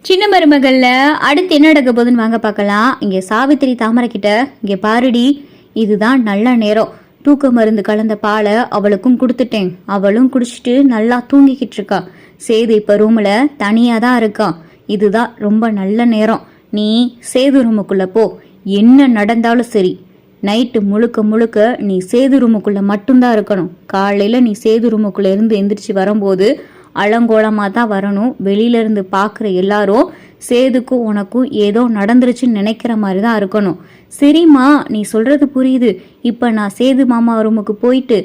சின்ன மருமகள்ல அடுத்து என்ன நடக்க போகுதுன்னு வாங்க பார்க்கலாம். இங்கே சாவித்திரி தாமரை கிட்ட, இங்கே பாருடி, இதுதான் நல்ல நேரம். தூக்க மருந்து கலந்த பாலை அவளுக்கும் கொடுத்துட்டேன். அவளும் குடிச்சிட்டு நல்லா தூங்கிக்கிட்டு இருக்கா. சேது இப்போ ரூமில் தனியாக தான் இருக்கான். இதுதான் ரொம்ப நல்ல நேரம். நீ சேது ரூமுக்குள்ளே போ. என்ன நடந்தாலும் சரி, நைட்டு முழுக்க முழுக்க நீ சேது ரூமுக்குள்ளே மட்டும்தான் இருக்கணும். காலையில் நீ சேது ரூமுக்குள்ளே இருந்து எந்திரிச்சு வரும்போது அலங்கோலமாக தான் வரணும். வெளியிலேருந்து பார்க்குற எல்லாரும் சேதுக்கும் உனக்கும் ஏதோ நடந்துருச்சுன்னு நினைக்கிற மாதிரி தான் இருக்கணும். சரிம்மா, நீ சொல்கிறது புரியுது. இப்போ நான் சேது மாமா ரூமுக்கு போயிட்டு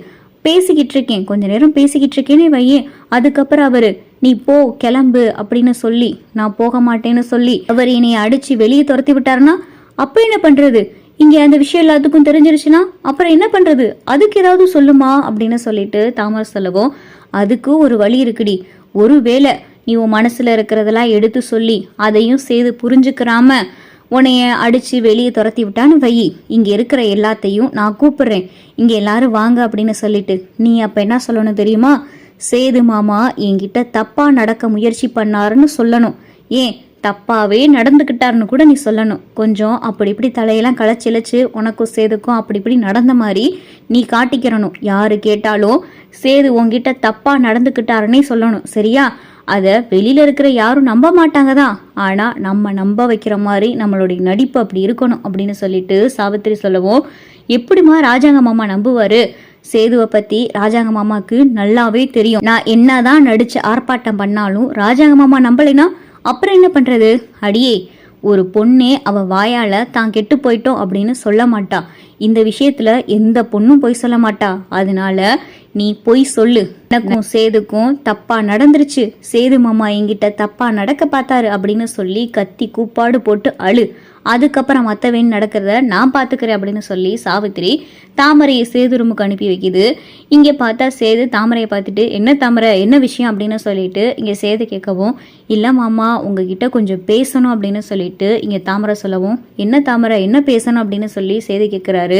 பேசிக்கிட்டு இருக்கேன், கொஞ்ச நேரம் பேசிக்கிட்டு இருக்கேனே வையேன். அதுக்கப்புறம் அவர் நீ போ கிளம்பு அப்படின்னு சொல்லி நான் போக மாட்டேன்னு சொல்லி அவர் என்னை அடித்து வெளியே துரத்தி விட்டாருன்னா அப்போ என்ன பண்ணுறது? இங்கே அந்த விஷயம் எல்லாத்துக்கும் தெரிஞ்சிருச்சுன்னா அப்புறம் என்ன பண்ணுறது? அதுக்கு ஏதாவது சொல்லுமா அப்படின்னு சொல்லிட்டு தாமரை சொல்லவும், அதுக்கு ஒரு வழி இருக்குடி. ஒருவேளை நீ உன் மனசுல இருக்கிறதெல்லாம் எடுத்து சொல்லி அதையும் செய்து புரிஞ்சுக்கிறாம உன்னைய அடிச்சு வெளியே துரத்தி விட்டான்னு வை, இங்க இருக்கிற எல்லாத்தையும் நான் கூப்பிடுறேன், இங்க எல்லாரும் வாங்க அப்படின்னு சொல்லிட்டு நீ அப்ப என்ன சொல்லணும் தெரியுமா? சேது மாமா என்கிட்ட தப்பா நடக்க முயற்சி பண்ணாருன்னு சொல்லணும். ஏன் தப்பாவே நடந்துக்கிட்டாருன்னு கூட நீ சொல்லணும். கொஞ்சம் அப்படி இப்படி தலையெல்லாம் களைச்சிழைச்சு உனக்கும் சேதுக்கும் அப்படி இப்படி நடந்த மாதிரி நீ காட்டிக்கிறணும். யாரு கேட்டாலும் சேது உங்ககிட்ட தப்பா நடந்துக்கிட்டாருன்னே சொல்லணும். சரியா? அதை வெளியில இருக்கிற யாரும் நம்ப மாட்டாங்க தான், ஆனா நம்ம நம்ப வைக்கிற மாதிரி நம்மளுடைய நடிப்பு அப்படி இருக்கணும் அப்படின்னு சொல்லிட்டு சாவித்திரி சொல்லவும், எப்படிமா ராஜாங்க மாமா நம்புவாரு? சேதுவை பத்தி ராஜாங்க மாமாக்கு நல்லாவே தெரியும். நான் என்னதான் நடிச்சு ஆர்ப்பாட்டம் பண்ணாலும் ராஜாங்க மாமா நம்பலைன்னா அப்புறம் என்ன பண்றது? அடியே, ஒரு பொண்ணே அவ வாயால தான் கெட்டு போயிட்டோம் அப்படின்னு சொல்ல மாட்டா. இந்த விஷயத்துல எந்த பொண்ணும் பொய் சொல்ல மாட்டா. அதனால நீ பொய் சொல்லு. எனக்கும் சேதுக்கும் தப்பா நடந்துருச்சு, சேது மாமா என்கிட்ட தப்பா நடக்க பார்த்தாரு அப்படின்னு சொல்லி கத்தி கூப்பாடு போட்டு அழு. அதுக்கப்புறம் மற்றவன் நடக்கிறத நான் பார்த்துக்கிறேன் அப்படின்னு சொல்லி சாவித்திரி தாமரையை சேது ரூமுக்கு அனுப்பி வைக்குது. இங்கே பார்த்தா சேது தாமரையை பார்த்துட்டு, என்ன தாமரை, என்ன விஷயம் அப்படின்னு சொல்லிட்டு இங்கே சேது கேட்கவும், இல்லை மாமா உங்ககிட்ட கொஞ்சம் பேசணும் அப்படின்னு சொல்லிட்டு இங்கே தாமரை சொல்லவும், என்ன தாமரை, என்ன பேசணும் அப்படின்னு சொல்லி சேது கேட்குறாரு.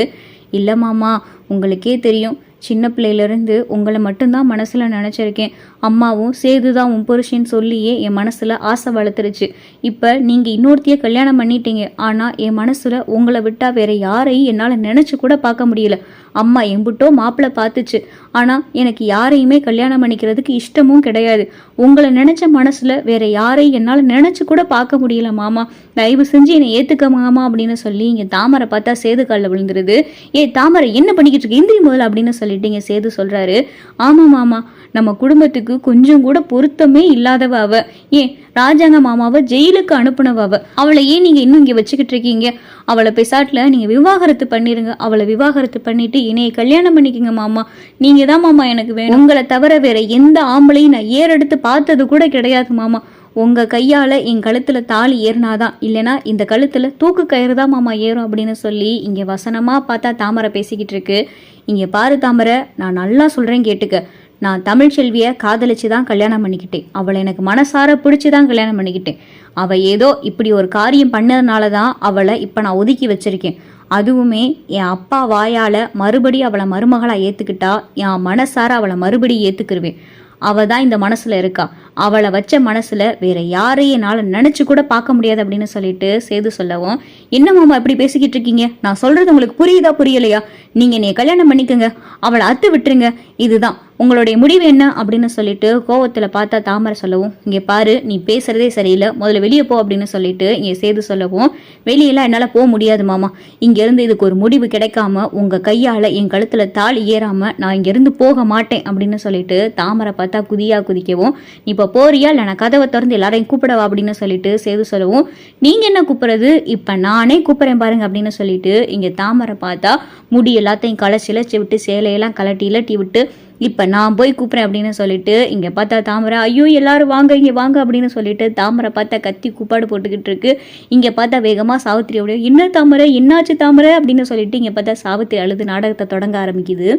இல்லை மாமா, உங்களுக்கே தெரியும், சின்ன பிள்ளையிலேருந்து உங்களை மட்டும்தான் மனசில் நினச்சிருக்கேன். அம்மாவும் சேதுதான் உன் புருஷன்னு சொல்லியே என் மனசில் ஆசை வளர்த்துருச்சு. இப்போ நீங்கள் இன்னொருத்தையே கல்யாணம் பண்ணிட்டீங்க. ஆனால் என் மனசில் உங்களை விட்டால் வேற யாரையும் என்னால் நினச்சி கூட பார்க்க முடியல. அம்மா எம்பிட்டோ மாப்பிள்ளை பார்த்துச்சு, ஆனால் எனக்கு யாரையுமே கல்யாணம் பண்ணிக்கிறதுக்கு இஷ்டமும் கிடையாது. உங்களை நினச்ச மனசில் வேற யாரையும் என்னால் நினச்சி கூட பார்க்க முடியல மாமா, தயவு செஞ்சு என்னை ஏற்றுக்க மாமா அப்படின்னு சொல்லி இங்கே தாமரை பார்த்தா சேது காலில் விழுந்துருது. ஏ தாமரை, என்ன பண்ணிக்கிட்டு இருக்கு, இந்திரி முதல்ல அப்படின்னு சொல்லிட்டு இங்கே சேது சொல்கிறாரு. ஆமாம் மாமா, நம்ம குடும்பத்துக்கு கொஞ்சம் கூட பொருத்தமே இல்லாதவ அவ. ஏன் ராஜாங்க மாமாவை ஜெயிலுக்கு அனுப்புனவ அவ. அவளை ஏன் நீங்க இன்னும் இங்க வச்சுக்கிட்டு இருக்கீங்க? அவளை பெசாட்ல நீங்க விவாகரத்து பண்ணிருங்க. அவளை விவாகரத்து பண்ணிட்டு என்னைய கல்யாணம் பண்ணிக்கங்க மாமா. நீங்க தான் மாமா எனக்கு வேணும். உங்களை தவிர வேற எந்த ஆம்பளையும் நான் ஏறெடுத்து பார்த்தது கூட கிடையாது மாமா. உங்க கையால என் கழுத்துல தாலி ஏறினாதான், இல்லைன்னா இந்த கழுத்துல தூக்கு கயிறு தான் மாமா ஏறும் அப்படின்னு சொல்லி இங்க வசனமா பார்த்தா தாமரை பேசிக்கிட்டு இருக்கு. இங்க பாரு தாமரை, நான் நல்லா சொல்றேன் கேட்டுக்க. நான் தமிழ்ச்செல்வியை காதலிச்சு தான் கல்யாணம் பண்ணிக்கிட்டேன். அவளை எனக்கு மனசார பிடிச்சி தான் கல்யாணம் பண்ணிக்கிட்டேன். அவள் ஏதோ இப்படி ஒரு காரியம் பண்ணதுனால தான் அவளை இப்போ நான் ஒதுக்கி வச்சிருக்கேன். அதுவுமே என் அப்பா வாயால் மறுபடியும் அவளை மருமகளாக ஏற்றுக்கிட்டா என் மனசார அவளை மறுபடியும் ஏற்றுக்கிருவேன். அவள் தான் இந்த மனசில் இருக்கா. அவளை வச்ச மனசில் வேற யாரையும் என்னால் நினச்சி கூட பார்க்க முடியாது அப்படின்னு சொல்லிட்டு சேது சொல்லவும், என்ன மாமா இப்படி பேசிக்கிட்டு இருக்கீங்க? நான் சொல்கிறது உங்களுக்கு புரியுதா புரியலையா? நீங்கள் என்னை கல்யாணம் பண்ணிக்கோங்க, அவளை அத்து விட்டுருங்க, இதுதான் உங்களுடைய முடிவு என்ன அப்படின்னு சொல்லிட்டு கோவத்தில் பார்த்தா தாமரை சொல்லவும், இங்கே பாரு, நீ பேசுறதே சரியில்லை, முதல்ல வெளியே போ அப்படின்னு சொல்லிட்டு இங்கே சேது சொல்லவும், வெளியெல்லாம் என்னால் போக முடியாது மாமா. இங்கேருந்து இதுக்கு ஒரு முடிவு கிடைக்காம உங்கள் கையால் என் கழுத்தில் தாலி ஏறாமல் நான் இங்கேருந்து போக மாட்டேன் அப்படின்னு சொல்லிட்டு தாமரை பார்த்தா குதியா குதிக்கவும், நீ இப்போ போறியா இல்லை நான் கதவை திறந்து எல்லாரையும் கூப்பிடவா அப்படின்னு சொல்லிட்டு சேது சொல்லவும், நீங்கள் என்ன கூப்பிட்றது, இப்போ நானே கூப்பிட்றேன் பாருங்க அப்படின்னு சொல்லிட்டு இங்கே தாமரை பார்த்தா முடி எல்லாத்தையும் களைச்சிலச்சி விட்டு சேலையெல்லாம் கலட்டி இலட்டி விட்டு, இப்போ நான் போய் கூப்பிட்றேன் அப்படின்னு சொல்லிட்டு இங்கே பார்த்தா தாமரை, ஐயோ எல்லாரும் வாங்க இங்கே வாங்க அப்படின்னு சொல்லிட்டு தாமரை பார்த்தா கத்தி கூப்பாடு போட்டுக்கிட்டு இருக்கு. இங்கே பார்த்தா வேகமாக சாவித்திரியோட, என்ன தாமரை, என்னாச்சு தாமரை அப்படின்னு சொல்லிட்டு இங்கே பார்த்தா சாவித்திரி அழுது நாடகத்தை தொடங்க ஆரம்பிக்குது.